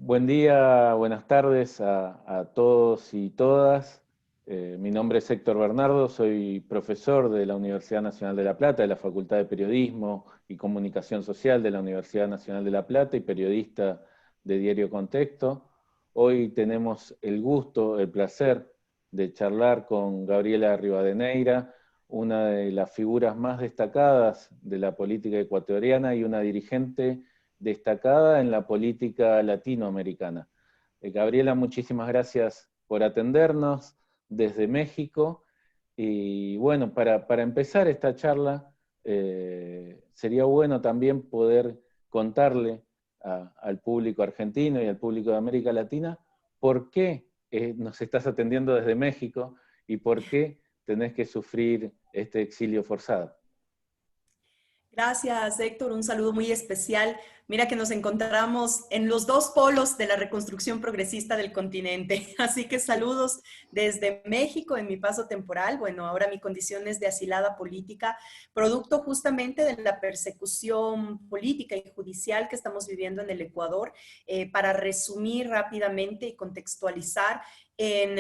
Buen día, buenas tardes a todos y todas. Mi nombre es Héctor Bernardo, soy profesor de la Universidad Nacional de La Plata, de la Facultad de Periodismo y Comunicación Social de la Universidad Nacional de La Plata y periodista de Diario Contexto. Hoy tenemos el gusto, el placer de charlar con Gabriela Rivadeneira, una de las figuras más destacadas de la política ecuatoriana y una dirigente destacada en la política latinoamericana. Gabriela, muchísimas gracias por atendernos desde México. Y bueno, para empezar esta charla, sería bueno también poder contarle al público argentino y al público de América Latina por qué nos estás atendiendo desde México y por qué tenés que sufrir este exilio forzado. Gracias, Héctor. Un saludo muy especial. Mira que nos encontramos en los dos polos de la reconstrucción progresista del continente. Así que saludos desde México en mi paso temporal. Bueno, ahora mi condición es de asilada política, producto justamente de la persecución política y judicial que estamos viviendo en el Ecuador. Para resumir rápidamente y contextualizar, en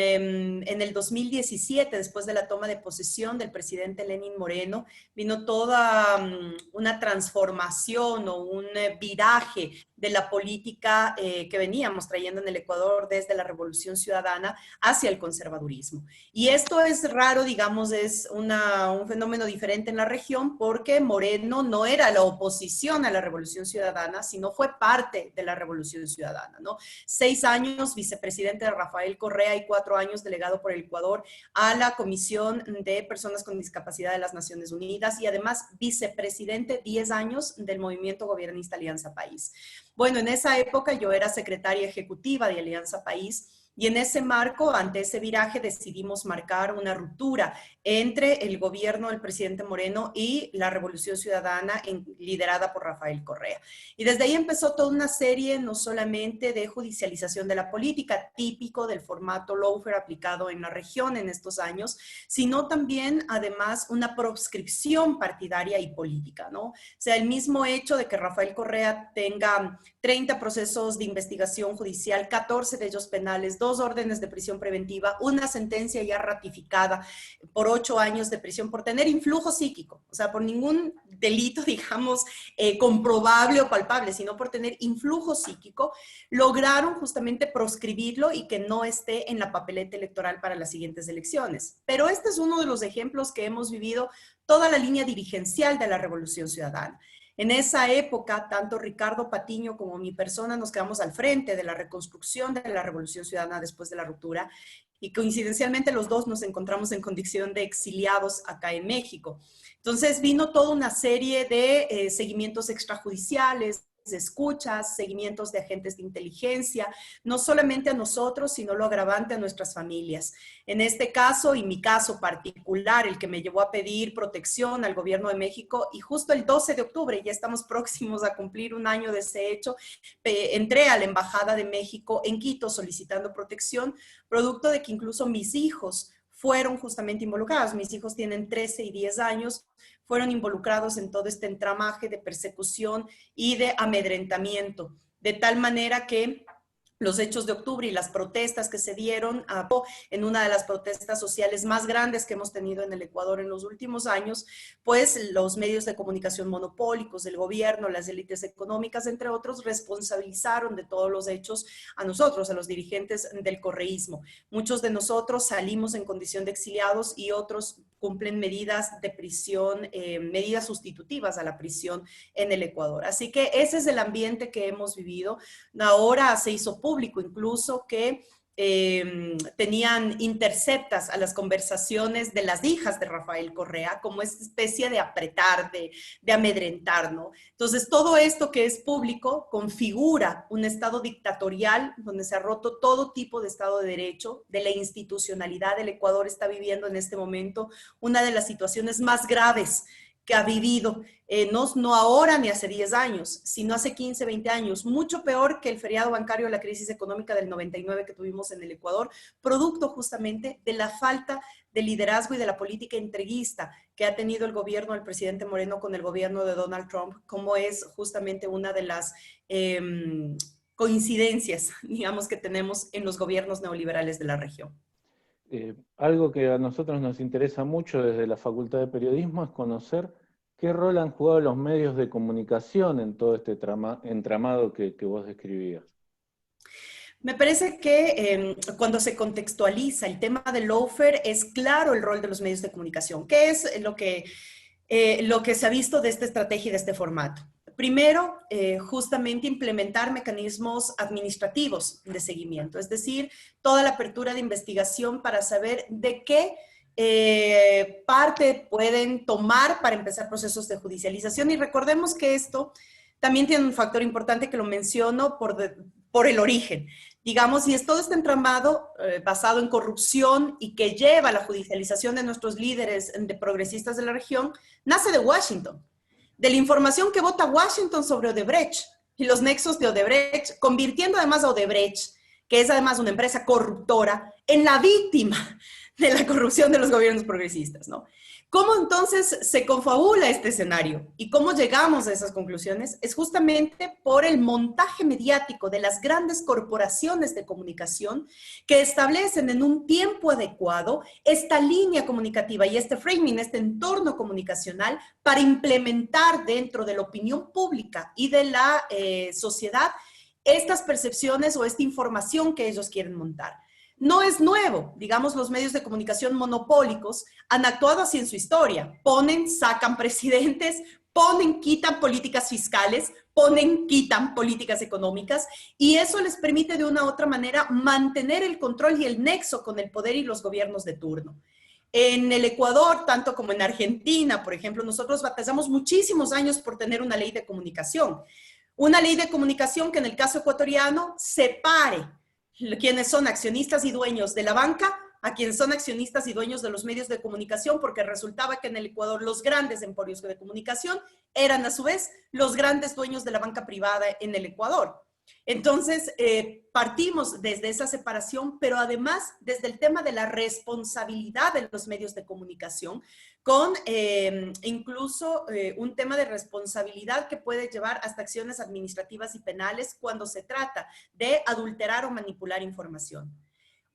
el 2017, después de la toma de posesión del presidente Lenín Moreno, vino toda una transformación o un viraje de la política que veníamos trayendo en el Ecuador desde la Revolución Ciudadana hacia el conservadurismo. Y esto es raro, digamos, es un fenómeno diferente en la región porque Moreno no era la oposición a la Revolución Ciudadana, sino fue parte de la Revolución Ciudadana, ¿no? 6 años vicepresidente de Rafael Correa y 4 años delegado por el Ecuador a la Comisión de Personas con Discapacidad de las Naciones Unidas y además vicepresidente 10 años del movimiento gobernista Alianza País. Bueno, en esa época yo era secretaria ejecutiva de Alianza País y en ese marco, ante ese viraje, decidimos marcar una ruptura entre el gobierno del presidente Moreno y la Revolución Ciudadana liderada por Rafael Correa. Y desde ahí empezó toda una serie no solamente de judicialización de la política, típico del formato lawfare aplicado en la región en estos años, sino también, además, una proscripción partidaria y política, ¿no? O sea, el mismo hecho de que Rafael Correa tenga 30 procesos de investigación judicial, 14 de ellos penales, 2 órdenes de prisión preventiva, una sentencia ya ratificada por 8 años de prisión por tener influjo psíquico, o sea, por ningún delito, digamos, comprobable o palpable, sino por tener influjo psíquico, lograron justamente proscribirlo y que no esté en la papeleta electoral para las siguientes elecciones. Pero este es uno de los ejemplos que hemos vivido toda la línea dirigencial de la Revolución Ciudadana. En esa época, tanto Ricardo Patiño como mi persona nos quedamos al frente de la reconstrucción de la Revolución Ciudadana después de la ruptura y coincidencialmente los dos nos encontramos en condición de exiliados acá en México. Entonces vino toda una serie de seguimientos extrajudiciales, de escuchas, seguimientos de agentes de inteligencia, no solamente a nosotros, sino lo agravante a nuestras familias. En este caso, y mi caso particular, el que me llevó a pedir protección al gobierno de México, y justo el 12 de octubre, ya estamos próximos a cumplir un año de ese hecho, entré a la Embajada de México en Quito solicitando protección, producto de que incluso mis hijos fueron justamente involucrados. Mis hijos tienen 13 y 10 años, fueron involucrados en todo este entramaje de persecución y de amedrentamiento, de tal manera que los hechos de octubre y las protestas que se dieron en una de las protestas sociales más grandes que hemos tenido en el Ecuador en los últimos años, pues los medios de comunicación monopólicos, el gobierno, las élites económicas, entre otros, responsabilizaron de todos los hechos a nosotros, a los dirigentes del correísmo. Muchos de nosotros salimos en condición de exiliados y otros cumplen medidas de prisión, medidas sustitutivas a la prisión en el Ecuador. Así que ese es el ambiente que hemos vivido. Ahora se hizo público incluso que tenían interceptas a las conversaciones de las hijas de Rafael Correa como esta especie de apretar, de amedrentar, ¿no? Entonces, todo esto que es público configura un estado dictatorial donde se ha roto todo tipo de estado de derecho, de la institucionalidad. El Ecuador está viviendo en este momento una de las situaciones más graves que ha vivido, no ahora ni hace 10 años, sino hace 15, 20 años, mucho peor que el feriado bancario de la crisis económica del 99 que tuvimos en el Ecuador, producto justamente de la falta de liderazgo y de la política entreguista que ha tenido el gobierno del presidente Moreno con el gobierno de Donald Trump, como es justamente una de las coincidencias, digamos, que tenemos en los gobiernos neoliberales de la región. Algo que a nosotros nos interesa mucho desde la Facultad de Periodismo es conocer qué rol han jugado los medios de comunicación en todo este entramado que vos describías. Me parece que cuando se contextualiza el tema del lawfare, es claro el rol de los medios de comunicación. ¿Qué es lo que se ha visto de esta estrategia y de este formato? Primero, justamente implementar mecanismos administrativos de seguimiento, es decir, toda la apertura de investigación para saber de qué parte pueden tomar para empezar procesos de judicialización. Y recordemos que esto también tiene un factor importante que lo menciono por el origen. Digamos, y es todo este entramado basado en corrupción y que lleva a la judicialización de nuestros líderes de progresistas de la región, nace de Washington, de la información que vota Washington sobre Odebrecht y los nexos de Odebrecht, convirtiendo además a Odebrecht, que es además una empresa corruptora, en la víctima de la corrupción de los gobiernos progresistas, ¿no? ¿Cómo entonces se confabula este escenario y cómo llegamos a esas conclusiones? Es justamente por el montaje mediático de las grandes corporaciones de comunicación que establecen en un tiempo adecuado esta línea comunicativa y este framing, este entorno comunicacional para implementar dentro de la opinión pública y de la sociedad estas percepciones o esta información que ellos quieren montar. No es nuevo, digamos, los medios de comunicación monopólicos han actuado así en su historia. Ponen, sacan presidentes, ponen, quitan políticas fiscales, ponen, quitan políticas económicas y eso les permite de una u otra manera mantener el control y el nexo con el poder y los gobiernos de turno. En el Ecuador, tanto como en Argentina, por ejemplo, nosotros batallamos muchísimos años por tener una ley de comunicación. Una ley de comunicación que en el caso ecuatoriano separe quienes son accionistas y dueños de la banca a quienes son accionistas y dueños de los medios de comunicación, porque resultaba que en el Ecuador los grandes emporios de comunicación eran a su vez los grandes dueños de la banca privada en el Ecuador. Entonces, partimos desde esa separación, pero además desde el tema de la responsabilidad de los medios de comunicación, con incluso un tema de responsabilidad que puede llevar hasta acciones administrativas y penales cuando se trata de adulterar o manipular información.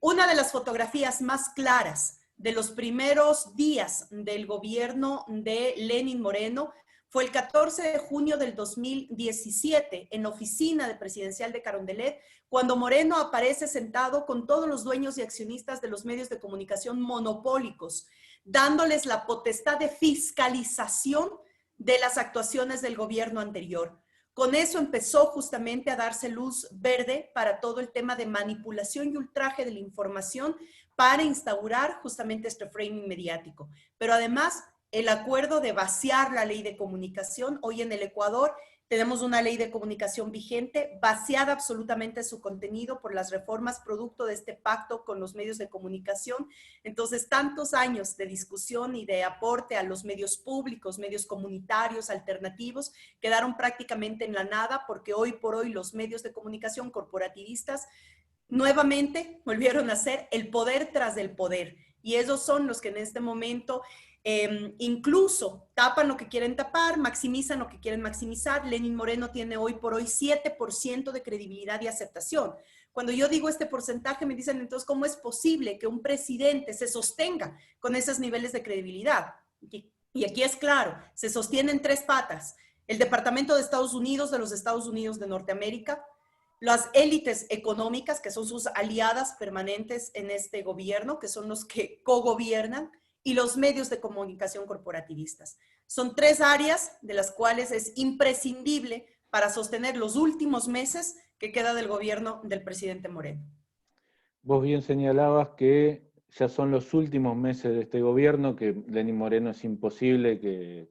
Una de las fotografías más claras de los primeros días del gobierno de Lenín Moreno fue el 14 de junio del 2017 en la oficina presidencial de Carondelet, cuando Moreno aparece sentado con todos los dueños y accionistas de los medios de comunicación monopólicos, dándoles la potestad de fiscalización de las actuaciones del gobierno anterior. Con eso empezó justamente a darse luz verde para todo el tema de manipulación y ultraje de la información para instaurar justamente este framing mediático. Pero además, el acuerdo de vaciar la ley de comunicación. Hoy en el Ecuador tenemos una ley de comunicación vigente, vaciada absolutamente su contenido por las reformas producto de este pacto con los medios de comunicación. Entonces, tantos años de discusión y de aporte a los medios públicos, medios comunitarios, alternativos, quedaron prácticamente en la nada porque hoy por hoy los medios de comunicación corporativistas nuevamente volvieron a ser el poder tras el poder. Y esos son los que en este momento incluso tapan lo que quieren tapar, maximizan lo que quieren maximizar. Lenín Moreno tiene hoy por hoy 7% de credibilidad y aceptación. Cuando yo digo este porcentaje me dicen entonces ¿cómo es posible que un presidente se sostenga con esos niveles de credibilidad? Y aquí es claro, se sostienen tres patas: el Departamento de Estados Unidos de los Estados Unidos de Norteamérica, las élites económicas, que son sus aliadas permanentes en este gobierno, que son los que cogobiernan, y los medios de comunicación corporativistas. Son tres áreas de las cuales es imprescindible para sostener los últimos meses que queda del gobierno del presidente Moreno. Vos bien señalabas que ya son los últimos meses de este gobierno, que Lenín Moreno es imposible que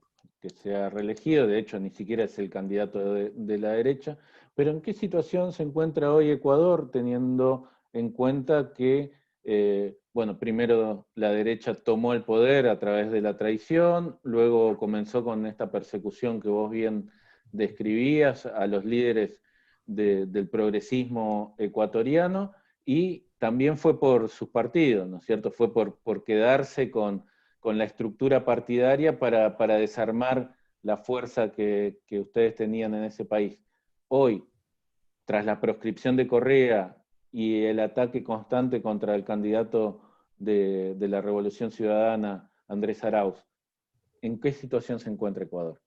sea reelegido, de hecho ni siquiera es el candidato de la derecha, pero ¿en qué situación se encuentra hoy Ecuador, teniendo en cuenta que bueno, primero la derecha tomó el poder a través de la traición, luego comenzó con esta persecución que vos bien describías a los líderes del progresismo ecuatoriano, y también fue por sus partidos, ¿no es cierto? Fue por quedarse con la estructura partidaria para desarmar la fuerza que ustedes tenían en ese país. Hoy, tras la proscripción de Correa y el ataque constante contra el candidato de la Revolución Ciudadana, Andrés Arauz, ¿en qué situación se encuentra Ecuador?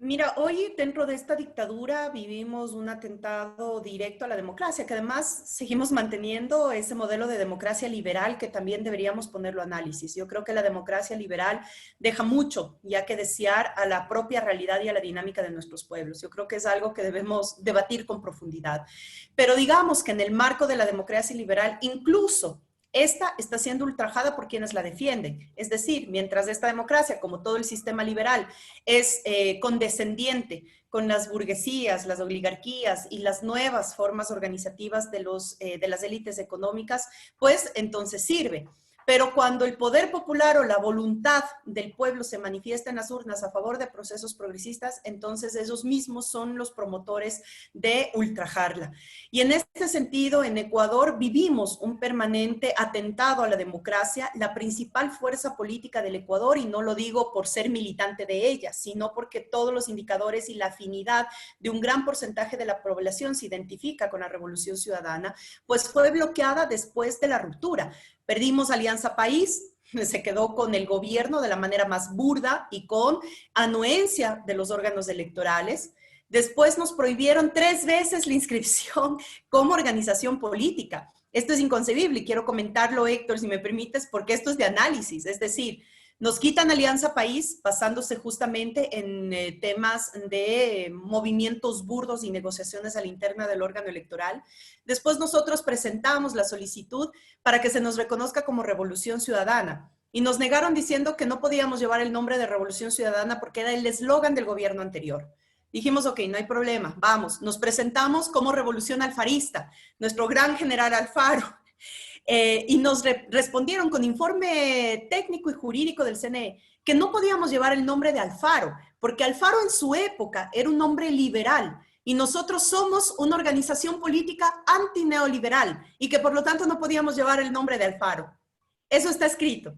Mira, hoy dentro de esta dictadura vivimos un atentado directo a la democracia, que además seguimos manteniendo ese modelo de democracia liberal que también deberíamos ponerlo a análisis. Yo creo que la democracia liberal deja mucho ya que desear a la propia realidad y a la dinámica de nuestros pueblos. Yo creo que es algo que debemos debatir con profundidad. Pero digamos que en el marco de la democracia liberal, incluso esta está siendo ultrajada por quienes la defienden. Es decir, mientras esta democracia, como todo el sistema liberal, es condescendiente con las burguesías, las oligarquías y las nuevas formas organizativas de las élites económicas, pues entonces sirve. Pero cuando el poder popular o la voluntad del pueblo se manifiesta en las urnas a favor de procesos progresistas, entonces ellos mismos son los promotores de ultrajarla. Y en este sentido, en Ecuador vivimos un permanente atentado a la democracia, la principal fuerza política del Ecuador, y no lo digo por ser militante de ella, sino porque todos los indicadores y la afinidad de un gran porcentaje de la población se identifica con la Revolución Ciudadana, pues fue bloqueada después de la ruptura. Perdimos Alianza País, se quedó con el gobierno de la manera más burda y con anuencia de los órganos electorales. Después nos prohibieron 3 veces la inscripción como organización política. Esto es inconcebible y quiero comentarlo, Héctor, si me permites, porque esto es de análisis. Es decir, nos quitan Alianza País basándose justamente en temas de movimientos burdos y negociaciones a la interna del órgano electoral. Después nosotros presentamos la solicitud para que se nos reconozca como Revolución Ciudadana y nos negaron diciendo que no podíamos llevar el nombre de Revolución Ciudadana porque era el eslogan del gobierno anterior. Dijimos, ok, no hay problema, vamos, nos presentamos como Revolución Alfarista, nuestro gran general Alfaro. Y nos respondieron con informe técnico y jurídico del CNE que no podíamos llevar el nombre de Alfaro, porque Alfaro en su época era un hombre liberal y nosotros somos una organización política antineoliberal y que por lo tanto no podíamos llevar el nombre de Alfaro. Eso está escrito.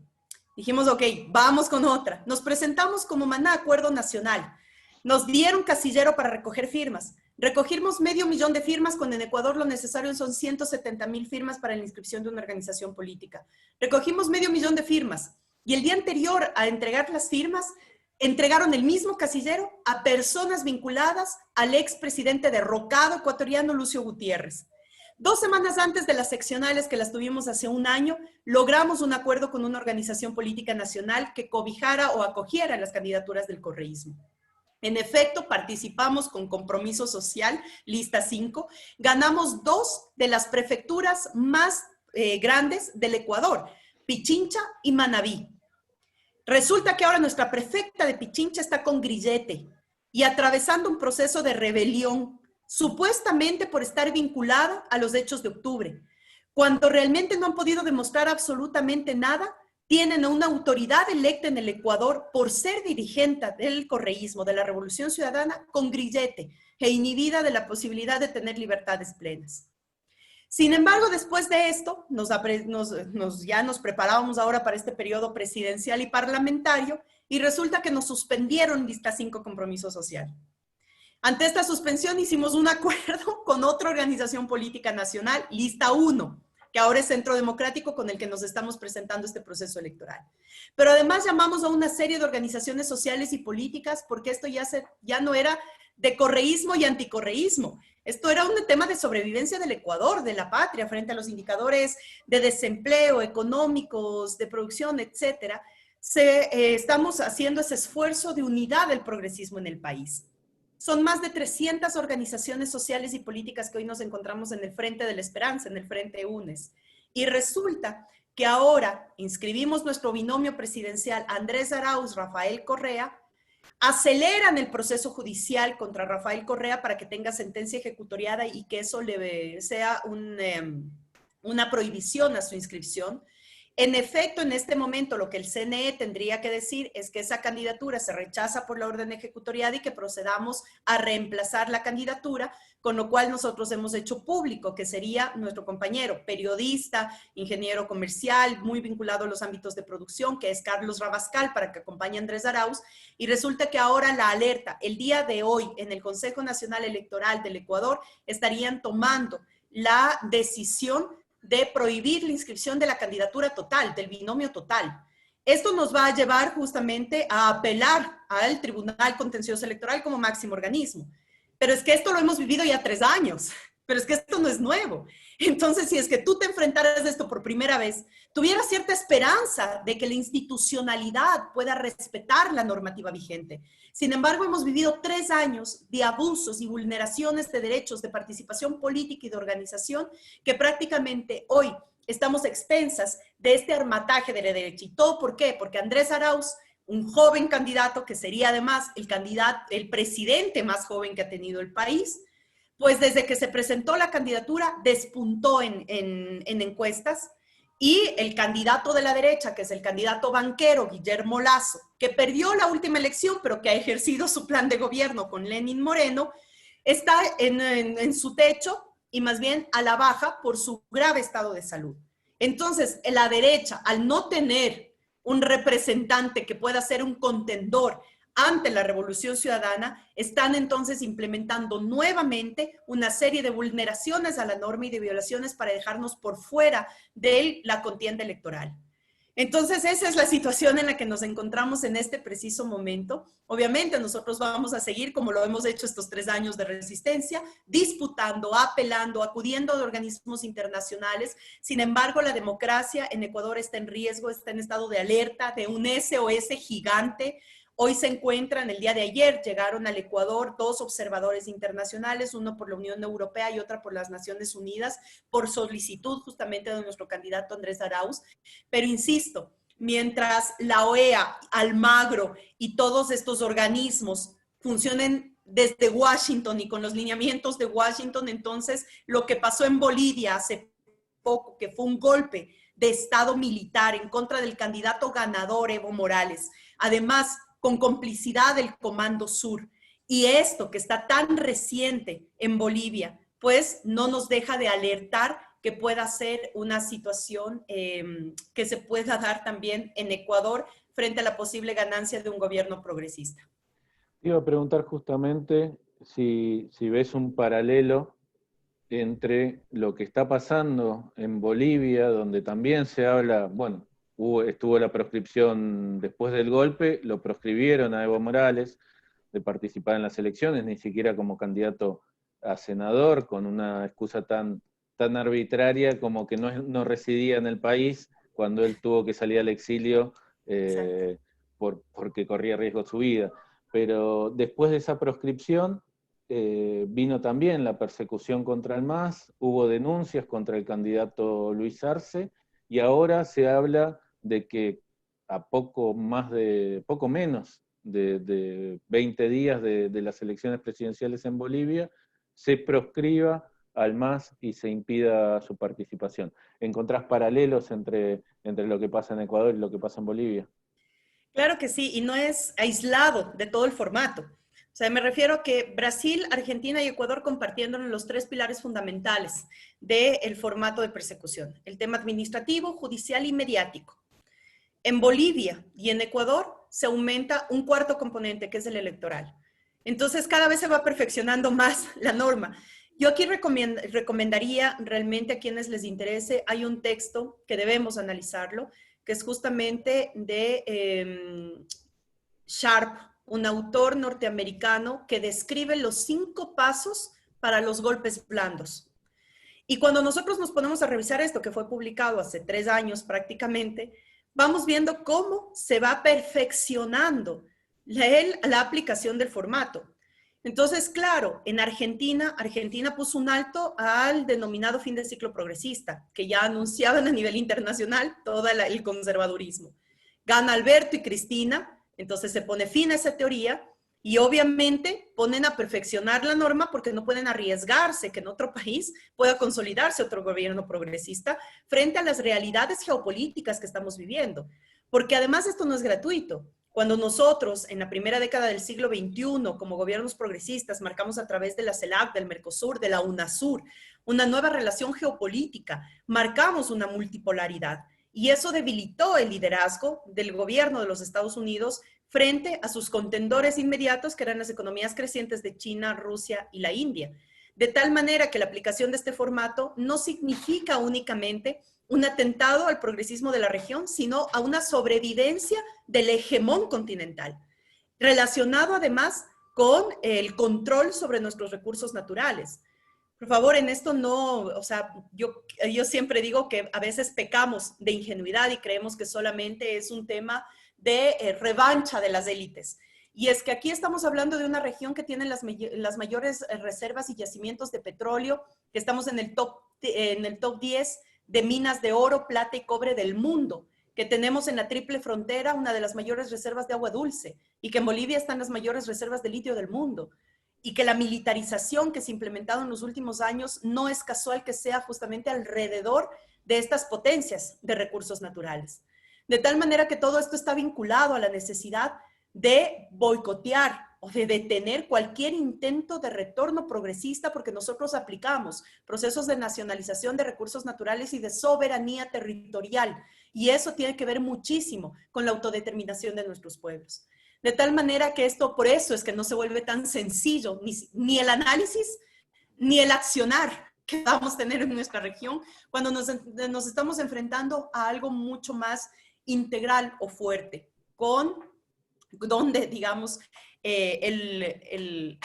Dijimos, ok, vamos con otra. Nos presentamos como Maná Acuerdo Nacional. Nos dieron casillero para recoger firmas. Recogimos 500,000 de firmas cuando en Ecuador lo necesario son 170,000 firmas para la inscripción de una organización política. Recogimos 500,000 de firmas y el día anterior a entregar las firmas, entregaron el mismo casillero a personas vinculadas al expresidente derrocado ecuatoriano Lucio Gutiérrez. 2 semanas antes de las seccionales que las tuvimos hace un año, logramos un acuerdo con una organización política nacional que cobijara o acogiera las candidaturas del correísmo. En efecto, participamos con Compromiso Social, lista 5, ganamos 2 de las prefecturas más grandes del Ecuador, Pichincha y Manabí. Resulta que ahora nuestra prefecta de Pichincha está con grillete y atravesando un proceso de rebelión, supuestamente por estar vinculada a los hechos de octubre. Cuando realmente no han podido demostrar absolutamente nada, tienen a una autoridad electa en el Ecuador por ser dirigente del correísmo, de la Revolución Ciudadana, con grillete e inhibida de la posibilidad de tener libertades plenas. Sin embargo, después de esto, ya nos preparábamos ahora para este periodo presidencial y parlamentario y resulta que nos suspendieron lista 5 Compromiso Social. Ante esta suspensión hicimos un acuerdo con otra organización política nacional, lista 1, que ahora es Centro Democrático, con el que nos estamos presentando este proceso electoral. Pero además llamamos a una serie de organizaciones sociales y políticas, porque esto ya no era de correísmo y anticorreísmo. Esto era un tema de sobrevivencia del Ecuador, de la patria, frente a los indicadores de desempleo, económicos, de producción, etcétera. Estamos haciendo ese esfuerzo de unidad del progresismo en el país. Son más de 300 organizaciones sociales y políticas que hoy nos encontramos en el Frente de la Esperanza, en el Frente UNES. Y resulta que ahora inscribimos nuestro binomio presidencial Andrés Arauz, Rafael Correa, aceleran el proceso judicial contra Rafael Correa para que tenga sentencia ejecutoriada y que eso sea una prohibición a su inscripción. En efecto, en este momento lo que el CNE tendría que decir es que esa candidatura se rechaza por la orden ejecutoriada y que procedamos a reemplazar la candidatura, con lo cual nosotros hemos hecho público que sería nuestro compañero, periodista, ingeniero comercial, muy vinculado a los ámbitos de producción, que es Carlos Rabascal, para que acompañe a Andrés Arauz, y resulta que ahora la alerta, el día de hoy, en el Consejo Nacional Electoral del Ecuador, estarían tomando la decisión de prohibir la inscripción de la candidatura total, del binomio total. Esto nos va a llevar justamente a apelar al Tribunal Contencioso Electoral como máximo organismo. Pero es que esto lo hemos vivido ya 3 años, pero es que esto no es nuevo. Entonces, si es que tú te enfrentaras a esto por primera vez, tuvieras cierta esperanza de que la institucionalidad pueda respetar la normativa vigente. Sin embargo, hemos vivido 3 años de abusos y vulneraciones de derechos de participación política y de organización que prácticamente hoy estamos expensas de este armataje de la derecha. ¿Y todo por qué? Porque Andrés Arauz, un joven candidato que sería además el presidente más joven que ha tenido el país, pues desde que se presentó la candidatura despuntó en encuestas, y el candidato de la derecha, que es el candidato banquero Guillermo Lasso, que perdió la última elección, pero que ha ejercido su plan de gobierno con Lenín Moreno, está en su techo y más bien a la baja por su grave estado de salud. Entonces, la derecha, al no tener un representante que pueda ser un contendor ante la Revolución Ciudadana, están entonces implementando nuevamente una serie de vulneraciones a la norma y de violaciones para dejarnos por fuera de la contienda electoral. Entonces, esa es la situación en la que nos encontramos en este preciso momento. Obviamente, nosotros vamos a seguir, como lo hemos hecho estos 3 años de resistencia, disputando, apelando, acudiendo a organismos internacionales. Sin embargo, la democracia en Ecuador está en riesgo, está en estado de alerta, de un SOS gigante. Hoy se encuentran, el día de ayer llegaron al Ecuador 2 observadores internacionales, uno por la Unión Europea y otra por las Naciones Unidas, por solicitud justamente de nuestro candidato Andrés Arauz. Pero insisto, mientras la OEA, Almagro y todos estos organismos funcionen desde Washington y con los lineamientos de Washington, entonces lo que pasó en Bolivia hace poco, que fue un golpe de Estado militar en contra del candidato ganador Evo Morales, además con complicidad del Comando Sur, y esto que está tan reciente en Bolivia, pues no nos deja de alertar que pueda ser una situación que se pueda dar también en Ecuador frente a la posible ganancia de un gobierno progresista. Iba a preguntar justamente si ves un paralelo entre lo que está pasando en Bolivia, donde también se habla, bueno, estuvo la proscripción después del golpe, lo proscribieron a Evo Morales de participar en las elecciones, ni siquiera como candidato a senador, con una excusa tan arbitraria como que no residía en el país cuando él tuvo que salir al exilio porque corría riesgo su vida. Pero después de esa proscripción vino también la persecución contra el MAS, hubo denuncias contra el candidato Luis Arce, y ahora se habla de que a poco menos de 20 días de las elecciones presidenciales en Bolivia, se proscriba al MAS y se impida su participación. ¿Encontrás paralelos entre lo que pasa en Ecuador y lo que pasa en Bolivia? Claro que sí, y no es aislado de todo el formato. O sea, me refiero a que Brasil, Argentina y Ecuador compartieron los 3 pilares fundamentales del formato de persecución: el tema administrativo, judicial y mediático. En Bolivia y en Ecuador se aumenta un 4º componente, que es el electoral. Entonces, cada vez se va perfeccionando más la norma. Yo aquí recomendaría realmente a quienes les interese, hay un texto que debemos analizarlo, que es justamente de Sharp, un autor norteamericano que describe los 5 pasos para los golpes blandos. Y cuando nosotros nos ponemos a revisar esto, que fue publicado hace 3 años prácticamente, vamos viendo cómo se va perfeccionando la aplicación del formato. Entonces, claro, en Argentina puso un alto al denominado fin de ciclo progresista, que ya anunciaban a nivel internacional todo el conservadurismo. Gana Alberto y Cristina, entonces se pone fin a esa teoría, Y obviamente ponen a perfeccionar la norma porque no pueden arriesgarse que en otro país pueda consolidarse otro gobierno progresista frente a las realidades geopolíticas que estamos viviendo. Porque además esto no es gratuito. Cuando nosotros, en la primera década del siglo XXI, como gobiernos progresistas, marcamos a través de la CELAC, del Mercosur, de la UNASUR, una nueva relación geopolítica, marcamos una multipolaridad. Y eso debilitó el liderazgo del gobierno de los Estados Unidos frente a sus contendores inmediatos, que eran las economías crecientes de China, Rusia y la India. De tal manera que la aplicación de este formato no significa únicamente un atentado al progresismo de la región, sino a una sobrevivencia del hegemón continental, relacionado además con el control sobre nuestros recursos naturales. Por favor, en esto no, o sea, yo siempre digo que a veces pecamos de ingenuidad y creemos que solamente es un tema de revancha de las élites. Y es que aquí estamos hablando de una región que tiene las mayores reservas y yacimientos de petróleo, que estamos en el top 10 de minas de oro, plata y cobre del mundo, que tenemos en la Triple Frontera una de las mayores reservas de agua dulce, y que en Bolivia están las mayores reservas de litio del mundo, y que la militarización que se ha implementado en los últimos años no es casual que sea justamente alrededor de estas potencias de recursos naturales. De tal manera que todo esto está vinculado a la necesidad de boicotear o de detener cualquier intento de retorno progresista, porque nosotros aplicamos procesos de nacionalización de recursos naturales y de soberanía territorial, y eso tiene que ver muchísimo con la autodeterminación de nuestros pueblos. De tal manera que esto, por eso es que no se vuelve tan sencillo, ni el análisis, ni el accionar que vamos a tener en nuestra región cuando nos estamos enfrentando a algo mucho más integral o fuerte, donde, digamos, el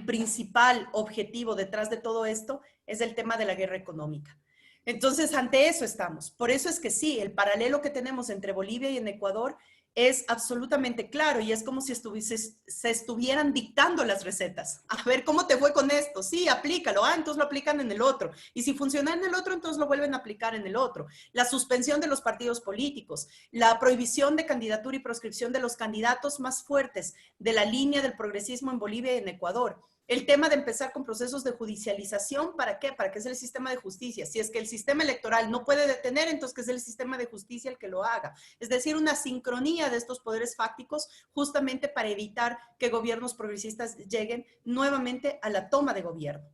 principal objetivo detrás de todo esto es el tema de la guerra económica. Entonces, ante eso estamos. Por eso es que sí, el paralelo que tenemos entre Bolivia y en Ecuador es absolutamente claro, y es como si se estuvieran dictando las recetas. A ver, ¿cómo te fue con esto? Sí, aplícalo. Ah, entonces lo aplican en el otro. Y si funciona en el otro, entonces lo vuelven a aplicar en el otro. La suspensión de los partidos políticos, la prohibición de candidatura y proscripción de los candidatos más fuertes de la línea del progresismo en Bolivia y en Ecuador. El tema de empezar con procesos de judicialización, ¿para qué? Para que sea el sistema de justicia. Si es que el sistema electoral no puede detener, entonces que sea el sistema de justicia el que lo haga. Es decir, una sincronía de estos poderes fácticos justamente para evitar que gobiernos progresistas lleguen nuevamente a la toma de gobierno.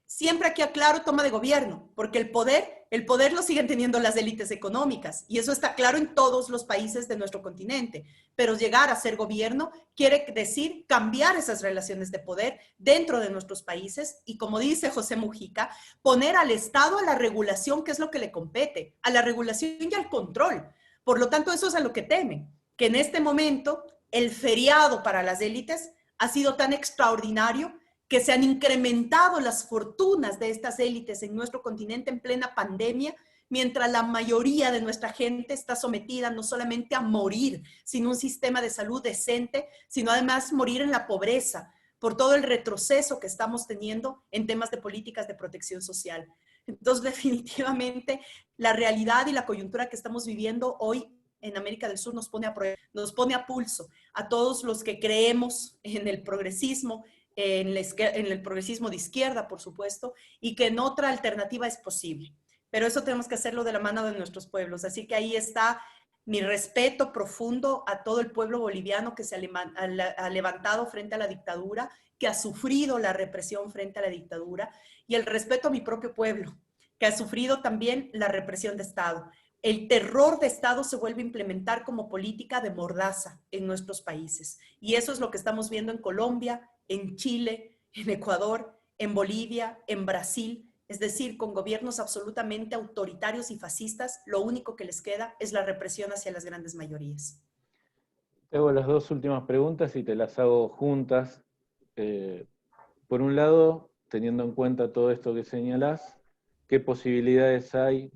Siempre aquí aclaro toma de gobierno, porque el poder lo siguen teniendo las élites económicas, y eso está claro en todos los países de nuestro continente, pero llegar a ser gobierno quiere decir cambiar esas relaciones de poder dentro de nuestros países y, como dice José Mujica, poner al Estado a la regulación, que es lo que le compete, a la regulación y al control. Por lo tanto, eso es a lo que temen, que en este momento el feriado para las élites ha sido tan extraordinario que se han incrementado las fortunas de estas élites en nuestro continente en plena pandemia, mientras la mayoría de nuestra gente está sometida no solamente a morir sin un sistema de salud decente, sino además morir en la pobreza por todo el retroceso que estamos teniendo en temas de políticas de protección social. Entonces, definitivamente, la realidad y la coyuntura que estamos viviendo hoy en América del Sur nos pone a pulso a todos los que creemos en el progresismo, en el progresismo de izquierda, por supuesto, y que en otra alternativa es posible. Pero eso tenemos que hacerlo de la mano de nuestros pueblos. Así que ahí está mi respeto profundo a todo el pueblo boliviano que se ha levantado frente a la dictadura, que ha sufrido la represión frente a la dictadura, y el respeto a mi propio pueblo, que ha sufrido también la represión de Estado. El terror de Estado se vuelve a implementar como política de mordaza en nuestros países. Y eso es lo que estamos viendo en Colombia, en Chile, en Ecuador, en Bolivia, en Brasil. Es decir, con gobiernos absolutamente autoritarios y fascistas, lo único que les queda es la represión hacia las grandes mayorías. Te hago las dos últimas preguntas y te las hago juntas. Por un lado, teniendo en cuenta todo esto que señalás, ¿qué posibilidades hay,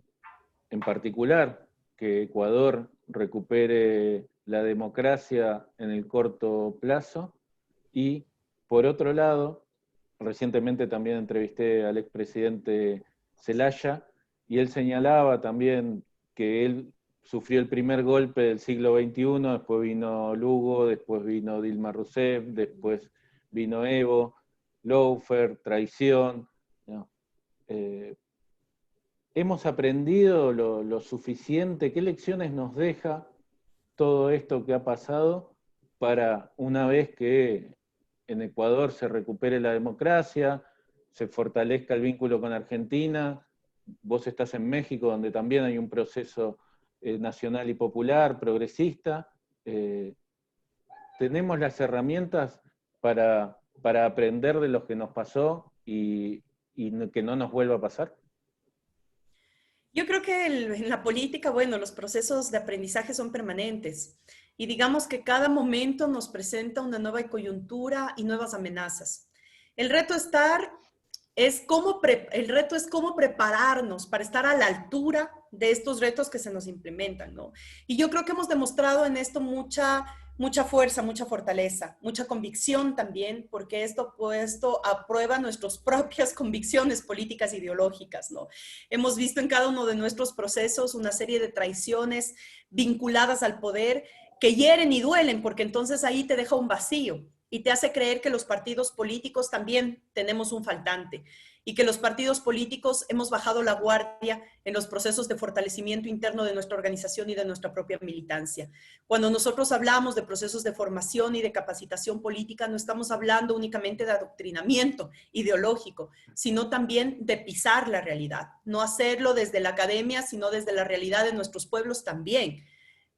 en particular, que Ecuador recupere la democracia en el corto plazo? Y, por otro lado, recientemente también entrevisté al expresidente Zelaya, y él señalaba también que él sufrió el primer golpe del siglo XXI, después vino Lugo, después vino Dilma Rousseff, después vino Evo, Lawfare, traición, ¿no? ¿Hemos aprendido lo suficiente? ¿Qué lecciones nos deja todo esto que ha pasado para una vez que en Ecuador se recupere la democracia, se fortalezca el vínculo con Argentina? Vos estás en México, donde también hay un proceso nacional y popular, progresista. ¿Tenemos las herramientas para aprender de lo que nos pasó y que no nos vuelva a pasar? Yo creo que en la política, bueno, los procesos de aprendizaje son permanentes y digamos que cada momento nos presenta una nueva coyuntura y nuevas amenazas. El reto el reto es cómo prepararnos para estar a la altura de estos retos que se nos implementan, ¿no? Y yo creo que hemos demostrado en esto mucha fuerza, mucha fortaleza, mucha convicción también, porque esto ha puesto a prueba nuestras propias convicciones políticas e ideológicas, ¿no? Hemos visto en cada uno de nuestros procesos una serie de traiciones vinculadas al poder que hieren y duelen, porque entonces ahí te deja un vacío y te hace creer que los partidos políticos también tenemos un faltante y que los partidos políticos hemos bajado la guardia en los procesos de fortalecimiento interno de nuestra organización y de nuestra propia militancia. Cuando nosotros hablamos de procesos de formación y de capacitación política, no estamos hablando únicamente de adoctrinamiento ideológico, sino también de pisar la realidad, no hacerlo desde la academia, sino desde la realidad de nuestros pueblos también.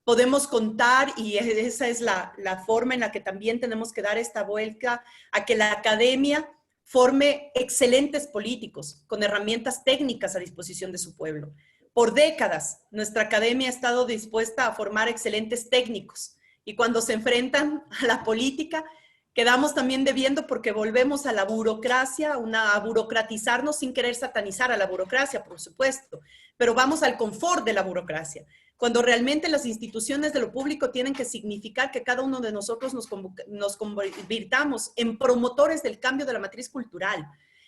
Podemos contar, y esa es la forma en la que también tenemos que dar esta vuelta, a que la academia forme excelentes políticos con herramientas técnicas a disposición de su pueblo. Por décadas, nuestra academia ha estado dispuesta a formar excelentes técnicos y cuando se enfrentan a la política, quedamos también debiendo porque volvemos a la burocracia, a burocratizarnos sin querer satanizar a la burocracia, por supuesto, pero vamos al confort de la burocracia, cuando realmente las instituciones de lo público tienen que significar que cada uno de nosotros nos convirtamos en promotores del cambio de la matriz cultural.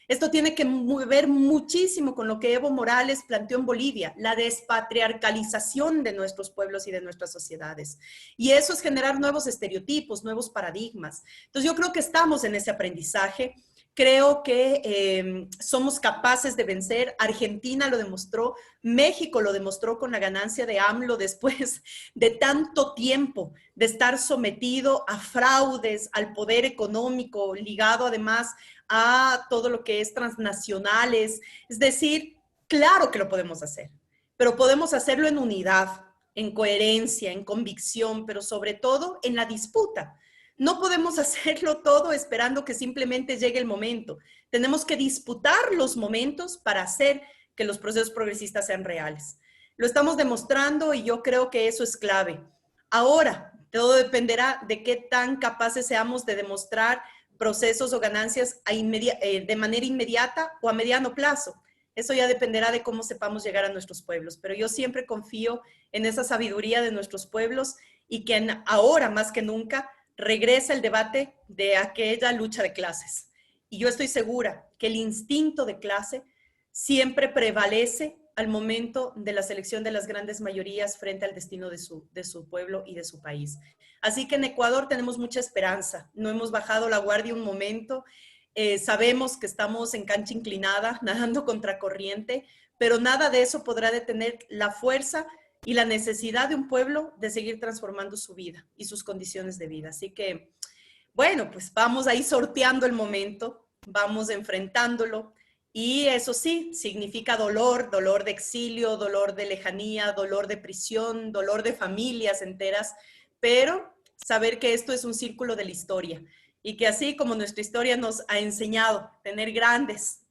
Esto tiene que ver muchísimo con lo que Evo Morales planteó en Bolivia, la despatriarcalización de nuestros pueblos y de nuestras sociedades. Y eso es generar nuevos estereotipos, nuevos paradigmas. Entonces yo creo que estamos en ese aprendizaje. Creo que somos capaces de vencer. Argentina lo demostró, México lo demostró con la ganancia de AMLO después de tanto tiempo de estar sometido a fraudes, al poder económico, ligado además a todo lo que es transnacionales. Es decir, claro que lo podemos hacer, pero podemos hacerlo en unidad, en coherencia, en convicción, pero sobre todo en la disputa. No podemos hacerlo todo esperando que simplemente llegue el momento. Tenemos que disputar los momentos para hacer que los procesos progresistas sean reales. Lo estamos demostrando y yo creo que eso es clave. Ahora, todo dependerá de qué tan capaces seamos de demostrar procesos o ganancias de manera inmediata o a mediano plazo. Eso ya dependerá de cómo sepamos llegar a nuestros pueblos. Pero yo siempre confío en esa sabiduría de nuestros pueblos y que ahora más que nunca regresa el debate de aquella lucha de clases. Y yo estoy segura que el instinto de clase siempre prevalece al momento de la selección de las grandes mayorías frente al destino de su pueblo y de su país. Así que en Ecuador tenemos mucha esperanza. No hemos bajado la guardia un momento. Sabemos que estamos en cancha inclinada, nadando contracorriente, pero nada de eso podrá detener la fuerza y la necesidad de un pueblo de seguir transformando su vida y sus condiciones de vida. Así que, bueno, pues vamos a ir sorteando el momento, vamos enfrentándolo y eso sí, significa dolor, dolor de exilio, dolor de lejanía, dolor de prisión, dolor de familias enteras, pero saber que esto es un círculo de la historia y que así como nuestra historia nos ha enseñado tener grandes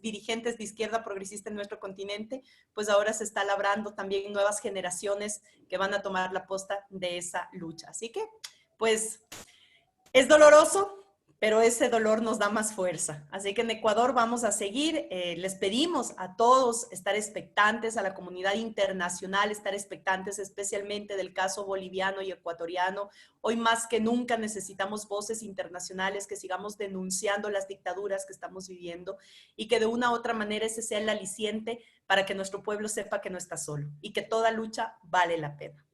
dirigentes de izquierda progresista en nuestro continente, pues ahora se está labrando también nuevas generaciones que van a tomar la posta de esa lucha. Así que, pues, es doloroso, pero ese dolor nos da más fuerza. Así que en Ecuador vamos a seguir. Les pedimos a todos estar expectantes, a la comunidad internacional estar expectantes, especialmente del caso boliviano y ecuatoriano. Hoy más que nunca necesitamos voces internacionales que sigamos denunciando las dictaduras que estamos viviendo y que de una u otra manera ese sea el aliciente para que nuestro pueblo sepa que no está solo y que toda lucha vale la pena.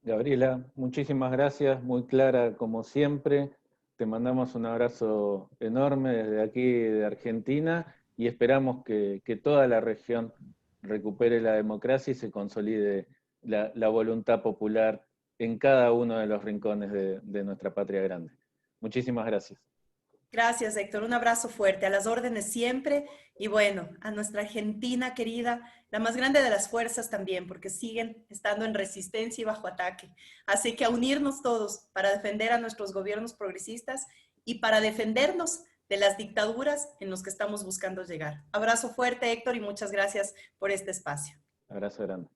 Gabriela, muchísimas gracias, muy clara como siempre. Te mandamos un abrazo enorme desde aquí de Argentina y esperamos que toda la región recupere la democracia y se consolide la voluntad popular en cada uno de los rincones de nuestra patria grande. Muchísimas gracias. Gracias, Héctor. Un abrazo fuerte, a las órdenes siempre. Y bueno, a nuestra Argentina querida, la más grande de las fuerzas también, porque siguen estando en resistencia y bajo ataque. Así que a unirnos todos para defender a nuestros gobiernos progresistas y para defendernos de las dictaduras en los que estamos buscando llegar. Abrazo fuerte, Héctor, y muchas gracias por este espacio. Abrazo grande.